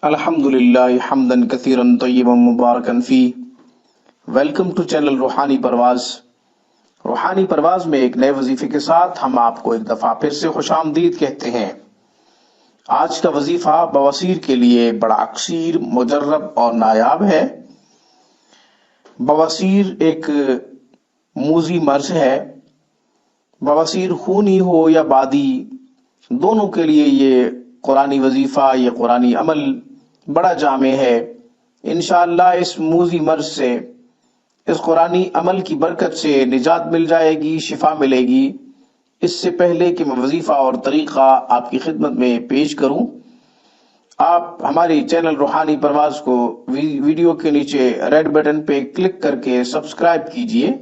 الحمد للہ حمدا کثیرا طیبا مبارکا فی۔ ویلکم ٹو چینل روحانی پرواز۔ روحانی پرواز میں ایک نئے وظیفے کے ساتھ ہم آپ کو ایک دفعہ پھر سے خوش آمدید کہتے ہیں۔ آج کا وظیفہ بواسیر کے لیے بڑا اکثیر، مجرب اور نایاب ہے۔ بواسیر ایک موذی مرض ہے۔ بواسیر خونی ہو یا بادی، دونوں کے لیے یہ قرآنی وظیفہ، یہ قرآنی عمل بڑا جامع ہے۔ انشاءاللہ اس موذی مرض سے، اس قرآنی عمل کی برکت سے نجات مل جائے گی، شفا ملے گی۔ اس سے پہلے کہ میں وظیفہ اور طریقہ آپ کی خدمت میں پیش کروں، آپ ہماری چینل روحانی پرواز کو ویڈیو کے نیچے ریڈ بٹن پہ کلک کر کے سبسکرائب کیجئے،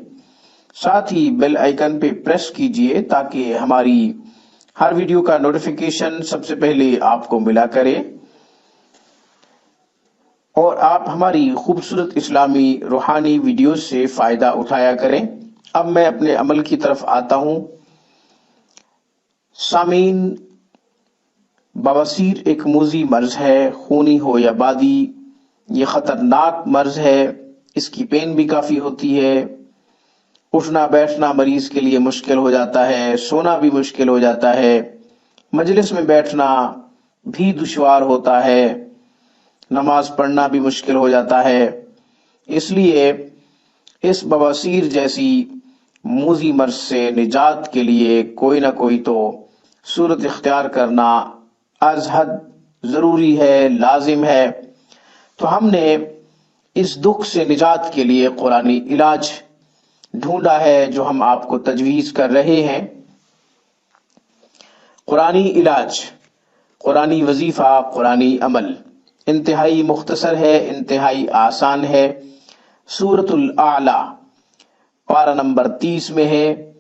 ساتھ ہی بیل آئیکن پہ پریس کیجئے تاکہ ہماری ہر ویڈیو کا نوٹیفیکیشن سب سے پہلے آپ کو ملا کرے اور آپ ہماری خوبصورت اسلامی روحانی ویڈیوز سے فائدہ اٹھایا کریں۔ اب میں اپنے عمل کی طرف آتا ہوں۔ سامعین، بواسیر ایک موذی مرض ہے، خونی ہو یا بادی، یہ خطرناک مرض ہے۔ اس کی پین بھی کافی ہوتی ہے، اٹھنا بیٹھنا مریض کے لیے مشکل ہو جاتا ہے، سونا بھی مشکل ہو جاتا ہے، مجلس میں بیٹھنا بھی دشوار ہوتا ہے، نماز پڑھنا بھی مشکل ہو جاتا ہے۔ اس لیے اس بواسیر جیسی موذی مرض سے نجات کے لیے کوئی نہ کوئی تو صورت اختیار کرنا از حد ضروری ہے، لازم ہے۔ تو ہم نے اس دکھ سے نجات کے لیے قرآنی علاج ڈھونڈا ہے جو ہم آپ کو تجویز کر رہے ہیں۔ قرآنی علاج، قرآنی وظیفہ، قرآنی عمل انتہائی مختصر ہے، انتہائی آسان ہے۔ سورۃ الاعلی پارہ نمبر 30 میں ہے۔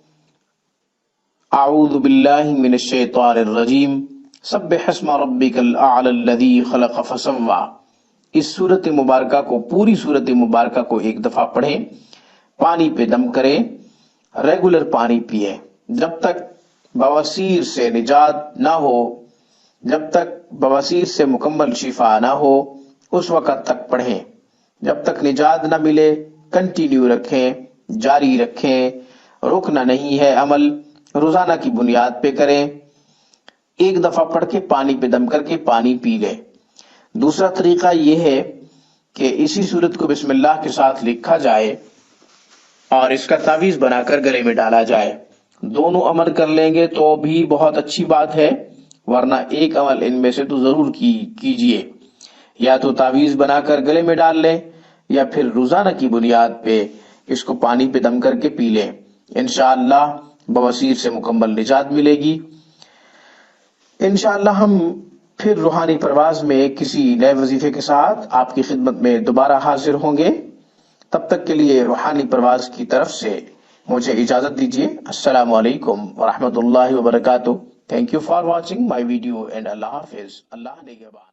اعوذ باللہ من الشیطان الرجیم، سبح اسم ربک الاعلی الذی خلق فسوی۔ اس سورت مبارکہ کو، پوری سورت مبارکہ کو ایک دفعہ پڑھیں، پانی پہ دم کریں، ریگولر پانی پیئیں۔ جب تک بواسیر سے نجات نہ ہو، جب تک بواسیر سے مکمل شفا نہ ہو، اس وقت تک پڑھیں۔ جب تک نجات نہ ملے کنٹینیو رکھیں، جاری رکھیں، رکنا نہیں ہے عمل، روزانہ کی بنیاد پہ کریں۔ ایک دفعہ پڑھ کے پانی پہ دم کر کے پانی پی لیں۔ دوسرا طریقہ یہ ہے کہ اسی صورت کو بسم اللہ کے ساتھ لکھا جائے اور اس کا تعویذ بنا کر گلے میں ڈالا جائے۔ دونوں عمل کر لیں گے تو بھی بہت اچھی بات ہے، ورنہ ایک عمل ان میں سے تو ضرور کیجئے۔ یا تو تعویذ بنا کر گلے میں ڈال لیں یا پھر روزانہ کی بنیاد پہ اس کو پانی پہ دم کر کے پی لیں۔ انشاءاللہ بواسیر سے مکمل نجات ملے گی۔ انشاءاللہ ہم پھر روحانی پرواز میں کسی نئے وظیفے کے ساتھ آپ کی خدمت میں دوبارہ حاضر ہوں گے۔ تب تک کے لیے روحانی پرواز کی طرف سے مجھے اجازت دیجیے۔ السلام علیکم ورحمۃ اللہ وبرکاتہ۔ Thank you for watching my video and اللہ حافظ۔ اللہ نگہبان۔